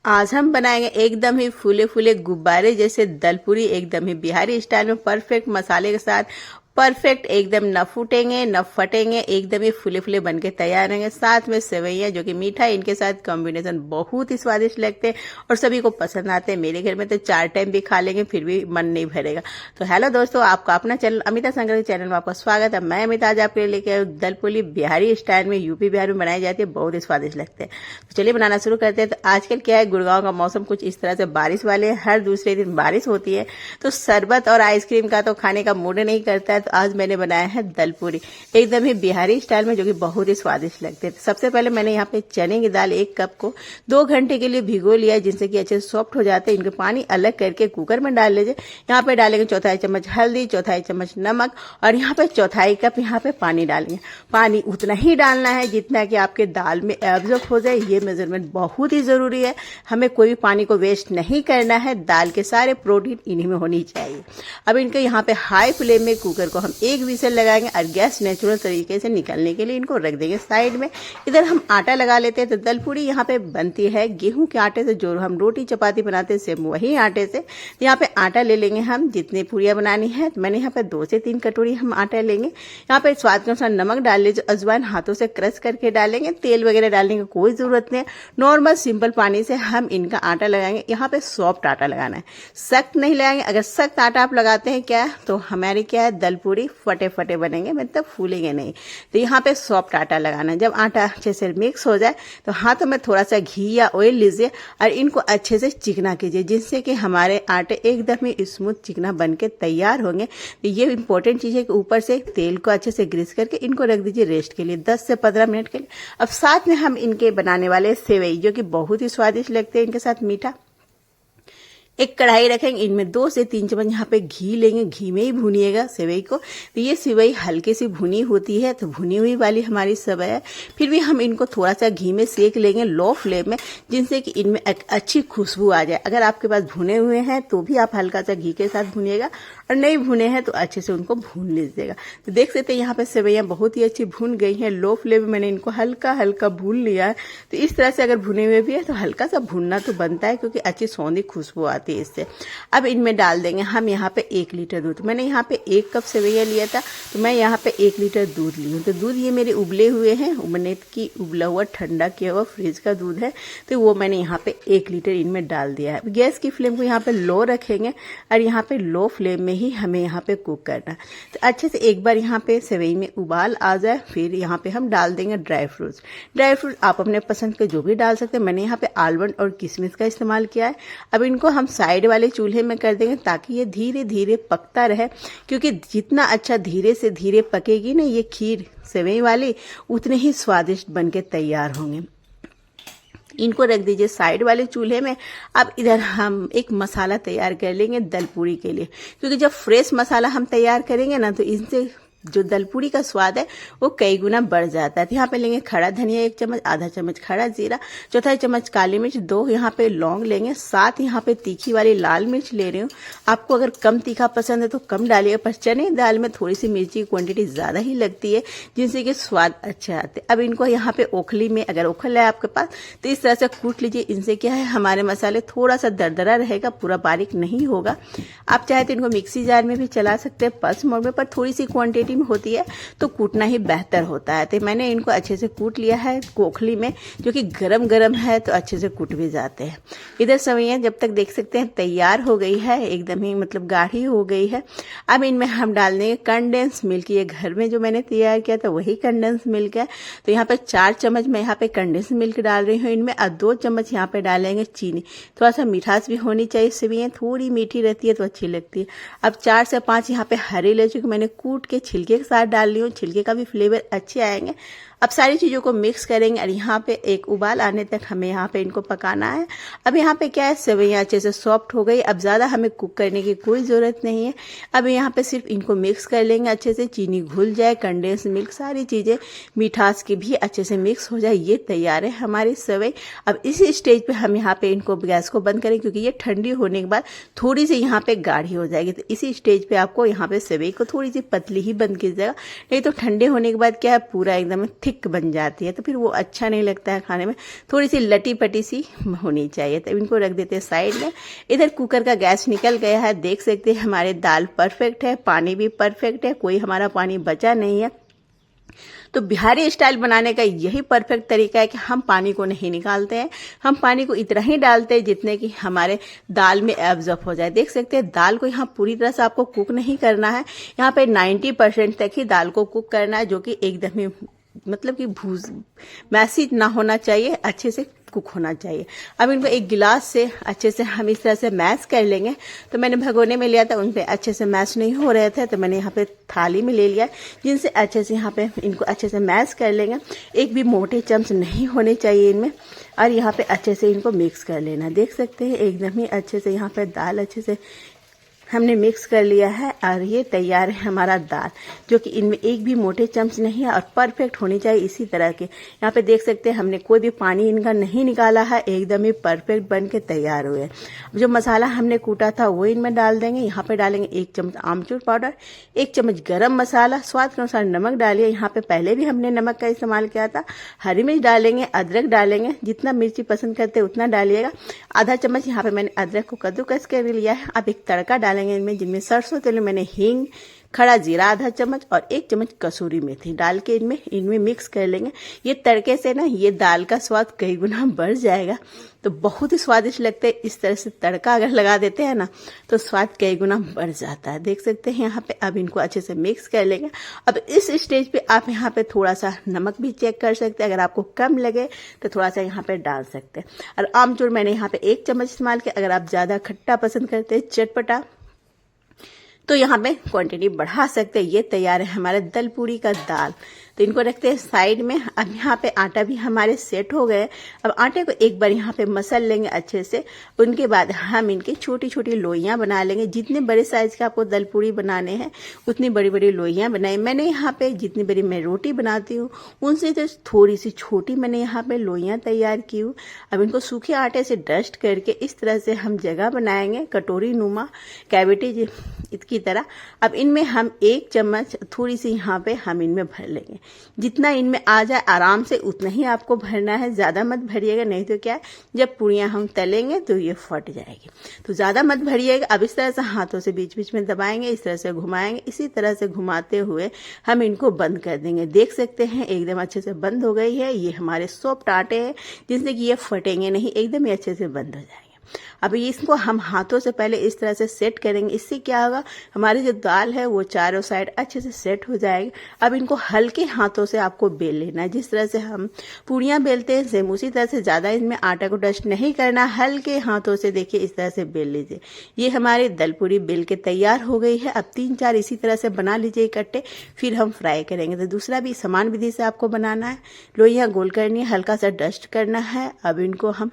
आज हम बनाएंगे एकदम ही फूले फूले गुब्बारे जैसे दलपूरी, एकदम ही बिहारी स्टाइल में परफेक्ट मसाले के साथ, परफेक्ट एकदम न फूटेंगे न फटेंगे, एकदम ही फूले फूले बनके तैयार रहेंगे। साथ में सेवैयाँ जो कि मीठा, इनके साथ कॉम्बिनेशन बहुत ही स्वादिष्ट लगते हैं और सभी को पसंद आते हैं। मेरे घर में तो 4 टाइम भी खा लेंगे फिर भी मन नहीं भरेगा। तो हेलो दोस्तों, आपका अपना चैनल अमिता संग्रह के चैनल में आपका स्वागत है। मैं अमिता आज आपके लिए लेके आई हूं दलपूरी बिहारी स्टाइल में, यूपी बिहार में बनाई जाती है, बहुत ही स्वादिष्ट लगते हैं। तो चलिए बनाना शुरू करते हैं। तो आजकल क्या है, गुड़गांव का मौसम कुछ इस तरह से बारिश वाले है, हर दूसरे दिन बारिश होती है, तो शरबत और आइसक्रीम का तो खाने का मूड नहीं करता है। तो आज मैंने बनाया है दलपूरी एकदम ही बिहारी स्टाइल में, जो कि बहुत ही स्वादिष्ट लगते हैं। सबसे पहले मैंने यहाँ पे चने की दाल 1 कप को 2 घंटे के लिए भिगो लिया है, जिनसे कि अच्छे से सॉफ्ट हो जाते हैं। इनके पानी अलग करके कुकर में डाल लीजिए। यहाँ पे डालेंगे 1/4 चम्मच हल्दी, 1/4 चम्मच नमक और यहाँ पे 1/4 कप यहाँ पे पानी डालेंगे। पानी उतना ही डालना है जितना कि आपके दाल में एब्जॉर्ब हो जाए। ये मेजरमेंट बहुत ही जरूरी है, हमें कोई भी पानी को वेस्ट नहीं करना है। दाल के सारे प्रोटीन इन्हीं में होनी चाहिए। अब इनके यहाँ पे हाई फ्लेम में कुकर को हम 1 विसल लगाएंगे और गैस नेचुरल तरीके से निकलने के लिए इनको रख देंगे साइड में। इधर हम आटा लगा लेते हैं। तो दलपूरी यहाँ पे बनती है गेहूं के आटे से, जो हम रोटी चपाती बनाते हैं सेम वही आटे से। तो यहाँ पे आटा ले लेंगे हम, जितनी पूरियां बनानी है। तो मैंने यहाँ पे 2 से 3 कटोरी हम आटा लेंगे। यहाँ पे स्वाद के अनुसार नमक डाल लीजिए, अजवाइन हाथों से क्रश करके डालेंगे। तेल वगैरह डालने की कोई जरूरत नहीं है, नॉर्मल सिंपल पानी से हम इनका आटा लगाएंगे। यहाँ पे सॉफ्ट आटा लगाना है, सख्त नहीं लगाएंगे। अगर सख्त आटा आप लगाते हैं क्या, तो हमारी क्या है दलपूरी फटे फटे बनेंगे, मतलब फूलेंगे नहीं। तो यहाँ पे सॉफ्ट आटा लगाना है। जब आटा अच्छे से मिक्स हो जाए तो हाथों में थोड़ा सा घी या ऑयल लीजिए और इनको अच्छे से चिकना कीजिए, जिससे कि हमारे आटे एकदम ही स्मूथ चिकना बन के तैयार होंगे। तो ये इंपॉर्टेंट चीज़ है कि ऊपर से तेल को अच्छे से ग्रीस करके इनको रख दीजिए रेस्ट के लिए 10 से 15 मिनट के लिए। अब साथ में हम इनके बनाने वाले सेवई, जो कि बहुत ही स्वादिष्ट लगते हैं, इनके साथ मीठा। एक कढ़ाई रखेंगे, इनमें 2 से 3 चम्मच यहाँ पे घी लेंगे। घी में ही भूनिएगा सेवई को। तो ये सेवई हल्की सी भुनी होती है, तो भुनी हुई वाली हमारी सेवई है। फिर भी हम इनको थोड़ा सा घी में सेक लेंगे लो फ्लेम में, जिनसे कि इनमें एक अच्छी खुशबू आ जाए। अगर आपके पास भुने हुए हैं तो भी आप हल्का सा घी के साथ भुनिएगा, और नहीं भुने हैं तो अच्छे से उनको भून लीजिएगा। तो देख सकते हैं यहाँ पे सेवैयाँ बहुत ही अच्छी भून गई हैं। लो फ्लेम में मैंने इनको हल्का हल्का भून लिया है। तो इस तरह से अगर भुने हुए भी है तो हल्का सा भूनना तो बनता है, क्योंकि अच्छी सौंधी खुशबू आती है इससे। अब इनमें डाल देंगे हम यहाँ पे 1 लीटर दूध। मैंने यहाँ पे 1 कप सेवैयाँ लिया था, तो मैं यहाँ पे 1 लीटर दूध ली हूँ। तो दूध ये मेरे उबले हुए हैं, उबला हुआ ठंडा किया हुआ फ्रिज का दूध है। तो वो मैंने यहाँ पे 1 लीटर इनमें डाल दिया है। गैस की फ्लेम को यहाँ पे लो रखेंगे और यहाँ पे लो फ्लेम में ही हमें यहाँ पे कुक करना है। तो अच्छे से एक बार यहाँ पे सेवई में उबाल आ जाए, फिर यहाँ पे हम डाल देंगे ड्राई फ्रूट्स। ड्राई फ्रूट आप अपने पसंद के जो भी डाल सकते हैं। मैंने यहाँ पे आलमंड और किशमिश का इस्तेमाल किया है। अब इनको हम साइड वाले चूल्हे में कर देंगे, ताकि ये धीरे धीरे पकता रहे, क्योंकि जितना अच्छा धीरे से धीरे पकेगी ना ये खीर सेवई वाली, उतने ही स्वादिष्ट बनके तैयार होंगे। इनको रख दीजिए साइड वाले चूल्हे में। अब इधर हम एक मसाला तैयार कर लेंगे दलपूरी के लिए, क्योंकि जब फ्रेश मसाला हम तैयार करेंगे ना, तो इनसे जो दलपूरी का स्वाद है वो कई गुना बढ़ जाता है। तो यहाँ पे लेंगे खड़ा धनिया 1 चम्मच, आधा चम्मच खड़ा जीरा, 1/4 चम्मच काली मिर्च, 2 यहाँ पे लौंग लेंगे, 7 यहाँ पे तीखी वाली लाल मिर्च ले रही हूँ। आपको अगर कम तीखा पसंद है तो कम डालिएगा, पर चने की दाल में थोड़ी सी मिर्ची की क्वांटिटी ज्यादा ही लगती है, जिनसे कि स्वाद अच्छा आते हैं। अब इनको यहाँ पे ओखली में, अगर ओखल है आपके पास तो इस तरह से कूट लीजिए। इनसे क्या है, हमारे मसाले थोड़ा सा दरदरा रहेगा, पूरा बारीक नहीं होगा। आप चाहे तो इनको मिक्सी जार में भी चला सकते हैं पल्स मोड में, पर थोड़ी सी क्वांटिटी में होती है तो कूटना ही बेहतर होता है। तो मैंने इनको अच्छे से कूट लिया है कोखली में, जो कि गरम गरम है तो अच्छे से कूट भी जाते हैं। इधर सेवैयाँ जब तक देख सकते हैं तैयार हो गई है, एकदम ही मतलब गाढ़ी हो गई है। अब इनमें हम डाल देंगे कंडेंस मिल्क। ये घर में जो मैंने तैयार किया था वही कंडेंस मिल्क है। तो यहाँ पे 4 चम्मच मैं यहाँ पे कंडेंस मिल्क डाल रही हूँ इनमें, और 2 चम्मच यहाँ पे डालेंगे चीनी। थोड़ा सा मिठास भी होनी चाहिए, सेवैयाँ थोड़ी मीठी रहती है तो अच्छी लगती है। अब 4 से 5 यहाँ पे हरी इलायची को मैंने कूट के छिलके के साथ डाल ली हूँ, छिलके का भी फ्लेवर अच्छे आएंगे। अब सारी चीज़ों को मिक्स करेंगे और यहाँ पे एक उबाल आने तक हमें यहाँ पे इनको पकाना है। अब यहाँ पे क्या है, सेवैयाँ अच्छे से सॉफ्ट हो गई। अब ज़्यादा हमें कुक करने की कोई ज़रूरत नहीं है। अब यहाँ पे सिर्फ इनको मिक्स कर लेंगे अच्छे से, चीनी घुल जाए, कंडेंस मिल्क, सारी चीज़ें मिठास की भी अच्छे से मिक्स हो जाए। ये तैयार है हमारी सेवई। अब इसी स्टेज पे हम यहाँ पे इनको गैस को बंद करें, क्योंकि ये ठंडी होने के बाद थोड़ी सी यहाँ पे गाढ़ी हो जाएगी। तो इसी स्टेज पे आपको यहाँ पे सेवई को थोड़ी सी पतली ही बंद कीजिएगा, नहीं तो ठंडे होने के बाद क्या है, पूरा एकदम थिक थिक बन जाती है, तो फिर वो अच्छा नहीं लगता है खाने में, थोड़ी सी लटी पटी सी होनी चाहिए। तो इनको रख देते हैं साइड में। इधर कुकर का गैस निकल गया है, देख सकते हैं हमारे दाल परफेक्ट है, पानी भी परफेक्ट है, कोई हमारा पानी बचा नहीं है। तो बिहारी स्टाइल बनाने का यही परफेक्ट तरीका है कि हम पानी को नहीं निकालते हैं, हम पानी को इतना ही डालते हैं जितने कि हमारे दाल में एब्जॉर्ब हो जाए। देख सकते हैं दाल को यहाँ पूरी तरह से आपको कुक नहीं करना है, यहाँ पे 90% तक ही दाल को कुक करना है, जो कि एकदम ही मतलब कि मैसी ना होना चाहिए, अच्छे से कुक होना चाहिए। अब इनको एक गिलास से अच्छे से हम इस तरह से मैश कर लेंगे। तो मैंने भगोने में लिया था, उन पे अच्छे से मैश नहीं हो रहे थे, तो मैंने यहाँ पे थाली में ले लिया, जिनसे अच्छे से यहाँ पे इनको अच्छे से मैश कर लेंगे। एक भी मोटे चम्मच नहीं होने चाहिए इनमें, और यहाँ पे अच्छे से इनको मिक्स कर लेना। देख सकते हैं एकदम ही अच्छे से यहाँ पे दाल अच्छे से हमने मिक्स कर लिया है, और ये तैयार है हमारा दाल, जो कि इनमें एक भी मोटे चम्मच नहीं है और परफेक्ट होनी चाहिए इसी तरह के। यहाँ पे देख सकते हैं हमने कोई भी पानी इनका नहीं निकाला है, एकदम ही परफेक्ट बन के तैयार हुए। जो मसाला हमने कूटा था वो इनमें डाल देंगे। यहाँ पे डालेंगे 1 चम्मच आमचूर पाउडर, 1 चम्मच गरम मसाला, स्वाद के अनुसार नमक डालिए। यहाँ पे पहले भी हमने नमक का इस्तेमाल किया था। हरी मिर्च डालेंगे, अदरक डालेंगे, जितना मिर्ची पसंद करते हैं उतना डालिएगा। आधा चम्मच यहाँ पे मैंने अदरक को कद्दूकस कर लिया है। अब एक तड़का डालेंगे इनमें, जिनमें सरसों तेल में मैंने हींग, खड़ा जीरा आधा चम्मच और 1 चम्मच कसूरी मेथी डाल के इनमें मिक्स कर लेंगे। ये तड़के से ना ये दाल का स्वाद कई गुना बढ़ जाएगा, तो बहुत ही स्वादिष्ट लगते हैं। इस तरह से तड़का अगर लगा देते हैं ना तो स्वाद कई गुना बढ़ जाता है। देख सकते हैं यहाँ पे। अब इनको अच्छे से मिक्स कर लेंगे। अब इस स्टेज पे आप यहाँ पे थोड़ा सा नमक भी चेक कर सकते हैं, अगर आपको कम लगे तो थोड़ा सा यहाँ पे डाल सकते हैं। और आमचूर मैंने यहाँ पे 1 चम्मच इस्तेमाल किया। अगर आप ज्यादा खट्टा पसंद करते हैं, चटपटा, तो यहाँ पे क्वांटिटी बढ़ा सकते हैं। ये तैयार है हमारे दल पूरी का दाल। तो इनको रखते हैं साइड में। अब यहाँ पे आटा भी हमारे सेट हो गए। अब आटे को एक बार यहाँ पे मसल लेंगे अच्छे से। उनके बाद हम इनकी छोटी छोटी लोइयां बना लेंगे। जितने बड़े साइज का आपको दल पूरी बनाने हैं उतनी बड़ी बड़ी लोइयां बनाई। मैंने यहाँ पे जितनी बड़ी मैं रोटी बनाती हूँ उनसे तो थोड़ी सी छोटी मैंने यहाँ पे लोइयां तैयार की हूँ। अब इनको सूखे आटे से डस्ट करके इस तरह से हम जगह बनाएंगे, कटोरी नुमा कैविटी की तरह। अब इनमें हम 1 चम्मच थोड़ी सी यहाँ पे हम इनमें भर लेंगे। जितना इनमें आ जाए आराम से उतना ही आपको भरना है, ज्यादा मत भरिएगा, नहीं तो क्या है जब पूरियां हम तलेंगे तो ये फट जाएगी। तो ज्यादा मत भरिएगा। अब इस तरह से हाथों से बीच बीच में दबाएंगे, इस तरह से घुमाएंगे। इसी तरह से घुमाते हुए हम इनको बंद कर देंगे। देख सकते हैं एकदम अच्छे से बंद हो गई है। ये हमारे सॉफ्ट आटे हैं जिससे कि ये फटेंगे नहीं, एकदम ही अच्छे से बंद हो जाएंगे। अब इसको हम हाथों से पहले इस तरह से सेट करेंगे। इससे क्या होगा, हमारी जो दाल है वो चारों साइड अच्छे से सेट हो जाएगी। अब इनको हल्के हाथों से आपको बेल लेना है। जिस तरह से हम पूड़ियां बेलते हैं सेम उसी तरह से, ज्यादा इनमें आटा को डस्ट नहीं करना, हल्के हाथों से देखिए इस तरह से बेल लीजिए। ये हमारी दल पूरी बेल के तैयार हो गई है। अब 3-4 इसी तरह से बना लीजिए इकट्ठे, फिर हम फ्राई करेंगे। तो दूसरा भी समान विधि से आपको बनाना है। लोइयां गोल करनी है, हल्का सा डस्ट करना है। अब इनको हम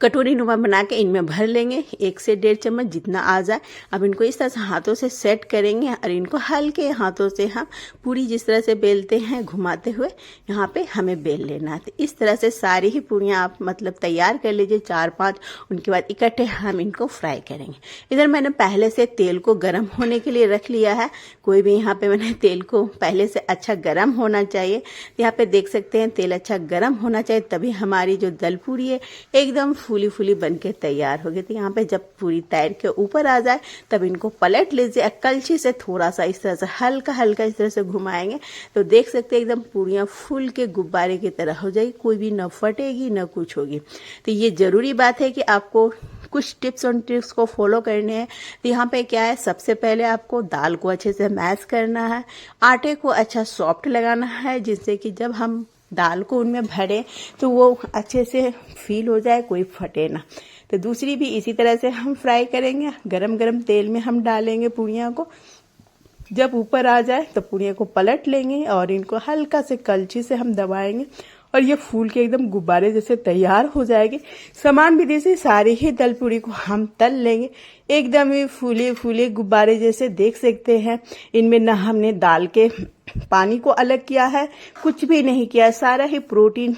कटोरी नुमा बना के इनमें भर लेंगे, 1 से 1.5 चम्मच जितना आ जाए। अब इनको इस तरह से हाथों से सेट करेंगे और इनको हल्के हाथों से हम पूरी जिस तरह से बेलते हैं घुमाते हुए यहाँ पे हमें बेल लेना है। तो इस तरह से सारी ही पूरियां आप मतलब तैयार कर लीजिए 4-5। उनके बाद इकट्ठे हम इनको फ्राई करेंगे। इधर मैंने पहले से तेल को गर्म होने के लिए रख लिया है। कोई भी यहाँ पे मैंने तेल को पहले से अच्छा गर्म होना चाहिए। यहाँ पे देख सकते हैं तेल अच्छा गर्म होना चाहिए, तभी हमारी जो दल पूरी है एकदम फूली फूली बनके तैयार होगी। तो यहाँ पे जब पूरी तैर के ऊपर आ जाए तब इनको पलट लीजिए। कलछी से थोड़ा सा इस तरह से हल्का हल्का इस तरह से घुमाएंगे तो देख सकते हैं एकदम पूरियां फूल के गुब्बारे की तरह हो जाएगी, कोई भी न फटेगी न कुछ होगी। तो ये जरूरी बात है कि आपको कुछ टिप्स और ट्रिक्स को फॉलो करने हैं। तो यहाँ पे क्या है, सबसे पहले आपको दाल को अच्छे से मैश करना है, आटे को अच्छा सॉफ्ट लगाना है, जिससे कि जब हम दाल को उनमें भरें तो वो अच्छे से फील हो जाए, कोई फटे ना। तो दूसरी भी इसी तरह से हम फ्राई करेंगे। गरम गरम तेल में हम डालेंगे पूड़ियाँ को। जब ऊपर आ जाए तो पूड़ियाँ को पलट लेंगे और इनको हल्का से कलछी से हम दबाएंगे और ये फूल के एकदम गुब्बारे जैसे तैयार हो जाएगी। समान विधि से सारी ही दल पूरी को हम तल लेंगे, एकदम ही फूले फूले गुब्बारे जैसे। देख सकते हैं इनमें ना हमने दाल के पानी को अलग किया है, कुछ भी नहीं किया, सारा ही प्रोटीन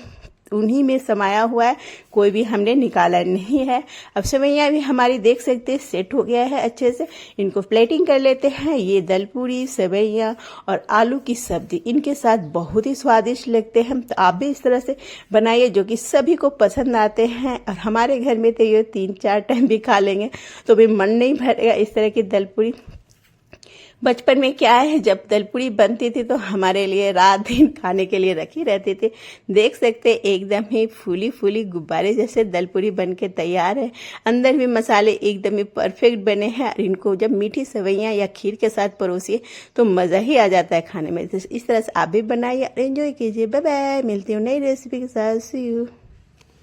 उन्हीं में समाया हुआ है, कोई भी हमने निकाला नहीं है। अब सेवइयाँ भी हमारी देख सकते हैं सेट हो गया है अच्छे से। इनको प्लेटिंग कर लेते हैं। ये दल पूरी, सेवइयाँ और आलू की सब्जी इनके साथ बहुत ही स्वादिष्ट लगते हैं। तो आप भी इस तरह से बनाइए जो कि सभी को पसंद आते हैं। और हमारे घर में तो ये 3-4 टाइम भी खा लेंगे तो भी मन नहीं भरेगा इस तरह की दल पूरी। बचपन में क्या है, जब दलपूरी बनती थी तो हमारे लिए रात दिन खाने के लिए रखी रहती थी। देख सकते एकदम ही फूली फूली गुब्बारे जैसे दलपूरी बन के तैयार है। अंदर भी मसाले एकदम ही परफेक्ट बने हैं। और इनको जब मीठी सेवइयाँ या खीर के साथ परोसिए तो मज़ा ही आ जाता है खाने में। तो इस तरह से आप भी बनाइए और एंजॉय कीजिए। बाय बाय, मिलती हूँ नई रेसिपी के साथ। सी यू।